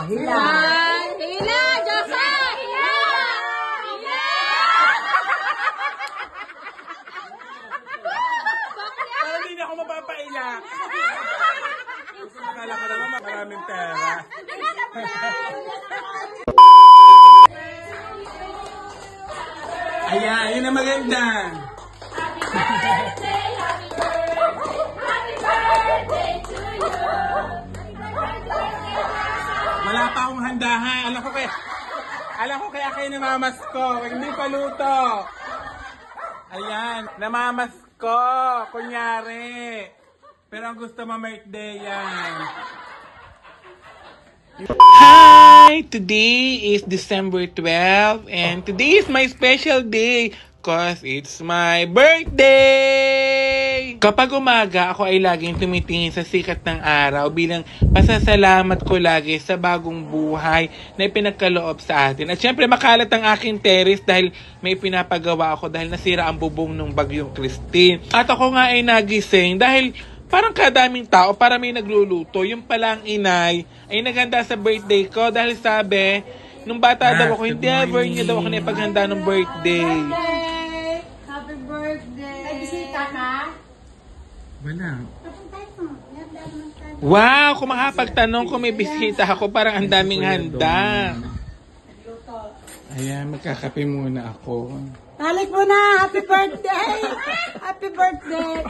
Hila. Hila, Joseph! Hila! Hila! Parang hindi na ako mapapaila. Akala ko naman maraming pera. Ayan, yun ang maganda. Wala pa akong handahan. Alam ko kaya kayo namamas ko. Hindi pa luto. Ayan, namamas ko. Kunyari. Pero ang gusto mo birthday yan. Hi! Today is December 12 and today is my special day because it's my birthday! Kapag umaga, ako ay laging tumitingin sa sikat ng araw bilang pasasalamat ko lagi sa bagong buhay na ipinagkaloob sa atin. At syempre makalat ang aking terrace dahil may pinapagawa ako dahil nasira ang bubong ng bagyong Christine. At ako nga ay nagising dahil parang kadaming tao para may nagluluto. Yung palang inay ay naghanda sa birthday ko dahil sabi, nung bata daw ako, hindi ever niya daw ako napaghanda ng birthday. Happy birthday! May bisita ka? Wala. Wow! Kung makapagtanong kung may bisita ako, parang ang daming handa. Ayan, magkakape muna ako. Balik mo na! Happy birthday! Happy birthday!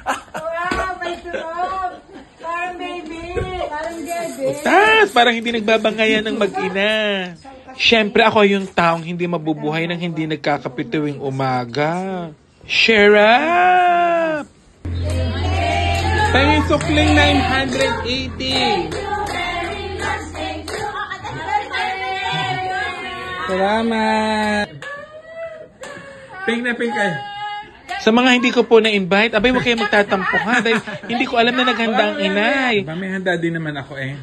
Wow! May turog! Parang baby! Parang baby! Parang hindi nagbabangayan ng mag-ina. Siyempre ako yung taong hindi mabubuhay nang hindi nagkakape tuwing umaga. Share up! Pangin sukling 980. Salamat! Ping na ping kayo. Sa mga hindi ko po na-invite, abay huwag kayo magtatampo ha dahil hindi ko alam na naghanda ang inay. May handa din naman ako eh.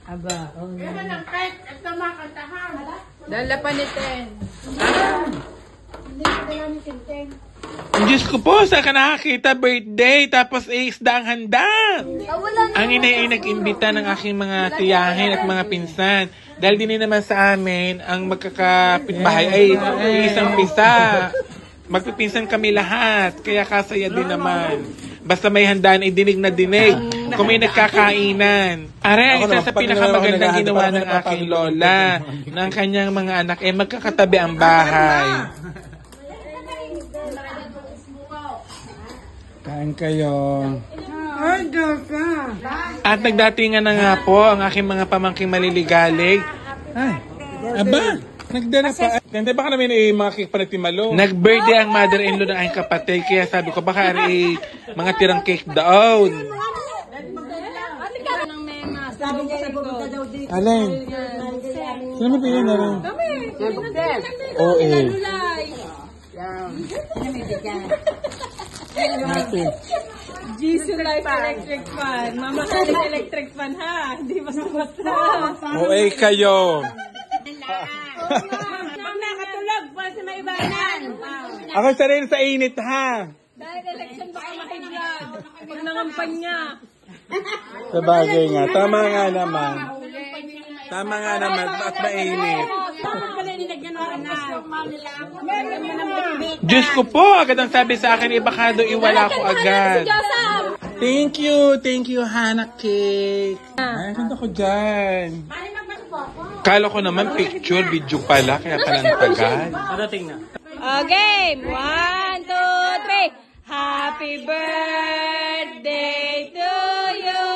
Aba, Yan ang cake. Ito mga kantahan. Dala pa ni Ten. hindi ko dala ni Tintin. Diyos ko po, saan ka nakakita? Birthday, tapos isda ang handa. Ang inay ay nag-imbita ng aking mga tiyahin at mga pinsan. Dahil din naman sa amin, ang magkakapitbahay ay isang pisa. Magpipinsan kami lahat, kaya kasaya din naman. Basta may handaan, dinig na dinig. Kung may nagkakainan. Aray, ang isa sa pinakamagandang ginawa ng aking lola, ng kanyang mga anak, ay magkakatabi ang bahay. Kain kayo. At nagdatingan na nga po ang aking mga pamangking maliligalig. Ay, aba, nagdala pa. Hindi baka namin mga cake pa na timalo. Nag-birthday ang mother-in-law ng aking kapatid. Kaya sabi ko, baka mga tirang cake daon. Sabi niya sa pupunta daw dito. Alin? Sino mo pili na rin? Kami. Oo eh. Jesus Life Electric Fan. Mamahaling electric fan ha. Hindi basta-basta. Oo eh kayo. Pag nakatulog, pa sa may ibanan. Ako sa rin sa init ha. Dahil election baka makiglag. Pag nangampanya. Sa bagay nga. Tama nga naman. Tama nga naman. At mainit. Diyos ko po. Agad ang sabi sa akin, ibakado iwala ko agad. Thank you. Thank you, Hana Cake. Ay, ganda ko dyan. Kala ko naman picture, video pala. Kaya palang tagal. Game! 1, 2, 3. Happy birthday to you.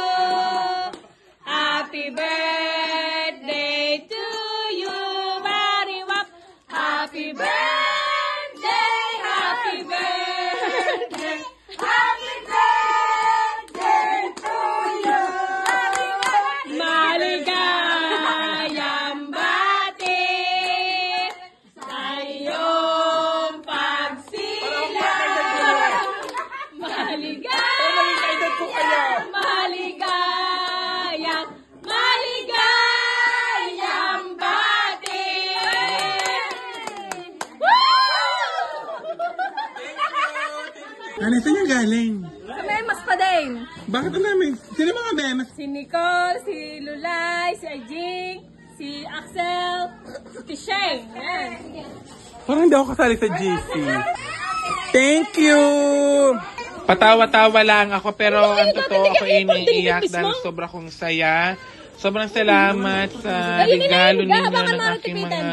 Happy birthday to you. Bariwap. Happy birthday. Happy birthday. Happy birthday to you. Maligayang bati sa iyong pagsila. Maligayang bati. Ano, saan yung galing? Sa Memas pa din. Bakit ang dami? Sino mga bemas Si Nicole, si Lulay, si Ajing, si Axel, si Shane. Yan. Parang hindi ako kasali sa GC. Thank you! Patawa-tawa lang ako pero ang totoo ako iniiyak dahil sobra kong saya. Sobrang salamat sa regalo ninyo ng aking mga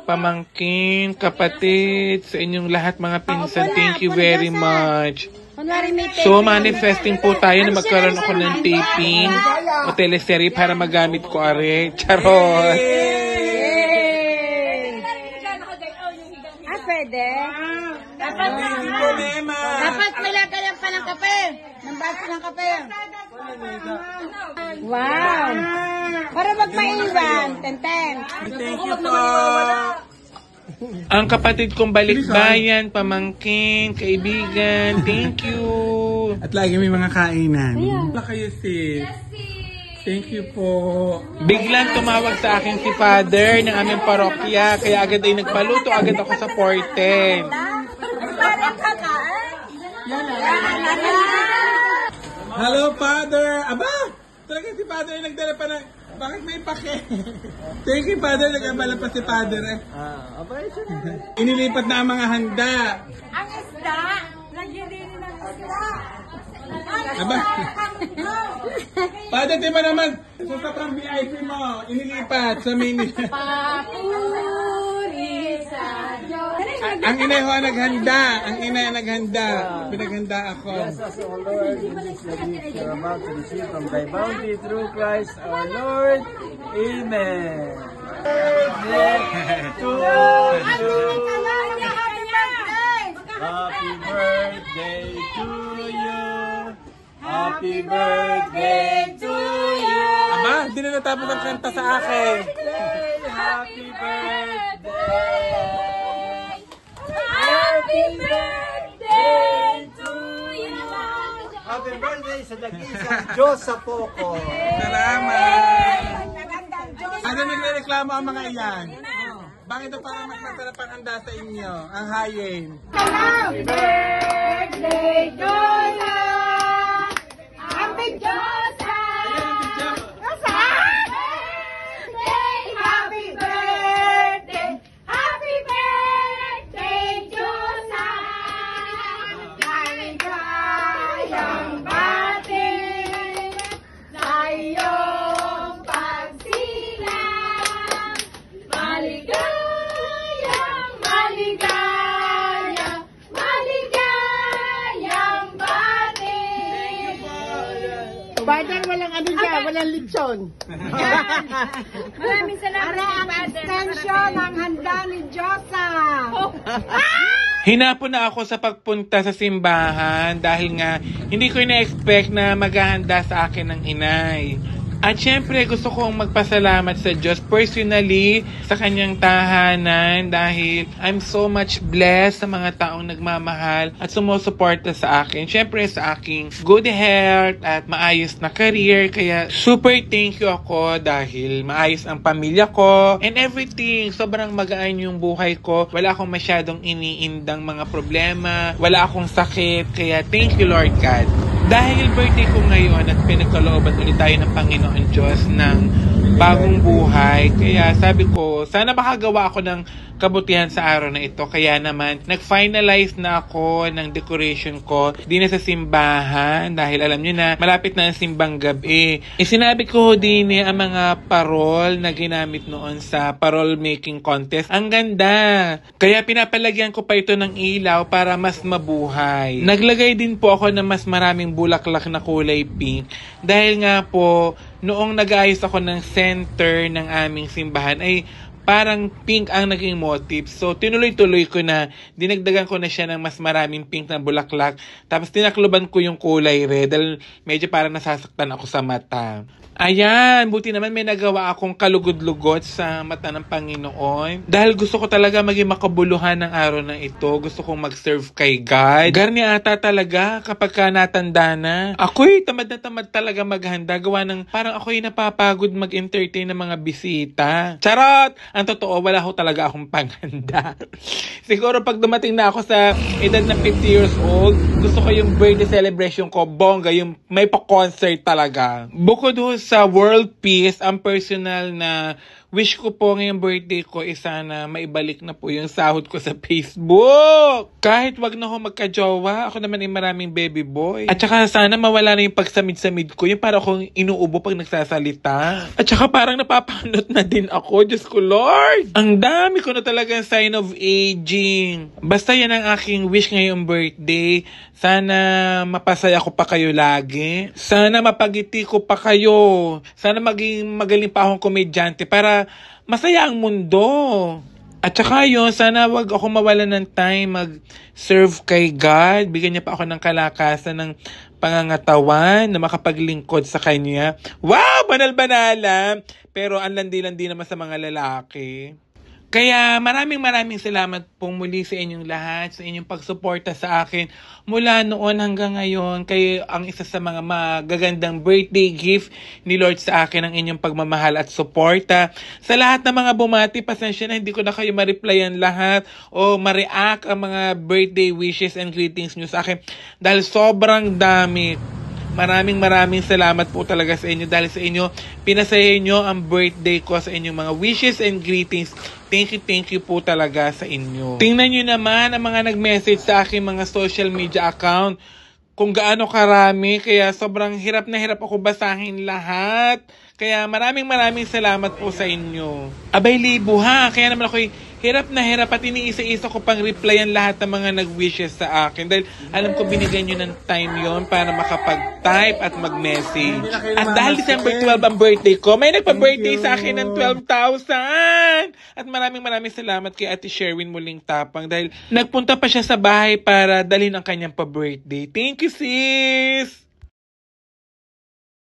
pamangkin, kapatid, sa inyong lahat mga pinsan. Thank you very much. So, manifesting po tayo na magkaroon ako ng taping o teleserye para magamit ko are. Charot! Pwede? Dapat malagayan pa ng kape. Ng baso ng kape. Wow! Para magpaiwan. Tenten. Thank you po. Ang kapatid kong balikbayan, pamangkin, kaibigan, thank you. At lagi may mga kainan. Wala kayo sis. Thank you po. Biglang tumawag sa akin si Father ng aming parokya, kaya agad ay nagpaluto agad ako sa porten. Hello, Father! Aba! Talaga si Father ay nagdala pa ng... Bakit may pake? Thank you, Father. Nag-abala pa si Father eh. Inilipat na ang mga handa. Ang isda. Lagyan din ng isda. Aba? Father, di ba naman? Sa sobrang VIP mo, inilipat sa mini. Papuri sa Diyos. Ang inay ho ang naghanda. Ang inay ang naghanda. Pinaghanda ako. Bless us, O Lord, in this gift we are about to receive from thy bounty through Christ our Lord. Amen. Happy birthday to you. Happy birthday to you. Aba, di na natapos ang kanta sa akin. Happy birthday. Happy birthday to you. Happy birthday sa dagisang Diyos sa Poco. Salamat. Ano nagre-reklamo ang mga iyan? Bakit ito parang mas masarap ang handa sa inyo? Ang hayin. Happy birthday to you. Happy Diyosa. Happy birthday. Happy birthday, Diyosa. Maligayang bati sa iyong pagsilang. Maligayang bati. Father, walang ano dyan, walang lechon. Maraming salamat ang extension ng handa ni Diyosa. Hinapon na ako sa pagpunta sa simbahan dahil nga hindi ko ina-expect na maghahanda sa akin ng inay. At syempre gusto kong magpasalamat sa Diyos personally sa kanyang tahanan dahil I'm so much blessed sa mga taong nagmamahal at sumusuporta sa akin. Syempre sa aking good health at maayos na career. Kaya super thank you ako dahil maayos ang pamilya ko and everything. Sobrang magaan yung buhay ko. Wala akong masyadong iniindang mga problema. Wala akong sakit. Kaya thank you Lord God. Dahil birthday ko ngayon at pinagkalooban ulit tayo ng Panginoon Diyos ng bagong buhay. Kaya sabi ko, sana makagawa ako ng kabutihan sa araw na ito. Kaya naman, nag-finalize na ako ng decoration ko. Di na sa simbahan dahil alam nyo na, malapit na ang simbang gabi. Sinabi ko din ang mga parol na ginamit noon sa parol making contest. Ang ganda! Kaya pinapalagyan ko pa ito ng ilaw para mas mabuhay. Naglagay din po ako ng mas maraming bulaklak na kulay pink. Dahil nga po, noong nag-ayos ako ng center ng aming simbahan ay parang pink ang naging motif. So, tinuloy-tuloy ko na, dinagdagan ko na siya ng mas maraming pink na bulaklak. Tapos, tinakluban ko yung kulay red dahil medyo parang nasasaktan ako sa mata. Ayan, buti naman may nagawa akong kalugod-lugod sa mata ng Panginoon. Dahil gusto ko talaga maging makabuluhan ng araw na ito. Gusto kong mag-serve kay God. Garni ata talaga kapag ka natanda na. Ako'y tamad na tamad talaga maghanda. Gawa ng parang ako'y napapagod mag-entertain ng mga bisita. Charot! ang totoo, wala ho talaga akong panghanda. Siguro pag dumating na ako sa edad na 50 years old, gusto ko yung birthday celebration ko, bongga, yung may pa-concert talaga. Bukod ho sa world peace, ang personal na wish ko po ngayong birthday ko is sana maibalik na po yung sahod ko sa Facebook. Kahit wag na ho magka-jowa, ako naman ay maraming baby boy. At saka sana mawala na yung pagsamid-samid ko, yung para akong inuubo pag nagsasalita. At saka parang napapanot na din ako, Diyos ko Lord! Ang dami ko na talagang sign of aging. Basta yan ang aking wish ngayong birthday. Sana mapasaya ko pa kayo lagi. Sana mapagiti ko pa kayo. Sana maging magaling pa akong komedyante para masaya ang mundo. At saka yun, sana wag ako mawalan ng time mag-serve kay God. Bigyan niya pa ako ng kalakasan ng pangangatawan na makapaglingkod sa Kanya. Wow! Banal-banala! Pero ang landi-landi naman sa mga lalaki. Kaya maraming salamat pong muli sa inyong lahat, sa inyong pagsuporta sa akin mula noon hanggang ngayon. Kayo ang isa sa mga magagandang birthday gift ni Lord sa akin, ang inyong pagmamahal at suporta. Sa lahat ng mga bumati, pasensya na hindi ko na kayo ma-replyan lahat o ma-react ang mga birthday wishes and greetings nyo sa akin dahil sobrang dami. Maraming salamat po talaga sa inyo dahil sa inyo, pinasaya nyo ang birthday ko sa inyong mga wishes and greetings. Thank you po talaga sa inyo. Tingnan nyo naman ang mga nag-message sa aking mga social media account kung gaano karami, kaya sobrang hirap na hirap ako basahin lahat. Kaya maraming salamat po sa inyo. Abay libo ha, kaya naman ako hirap na hirap at iniisa-isa ko pang replyan lahat ng mga nag-wishes sa akin dahil alam ko binigyan nyo ng time yon para makapag-type at mag-message. At dahil December 12 ang birthday ko, may nagpa-birthday sa akin ng 12,000! At maraming salamat kay Ate Sherwin Muling Tapang dahil nagpunta pa siya sa bahay para dalhin ang kanyang pa-birthday. Thank you sis!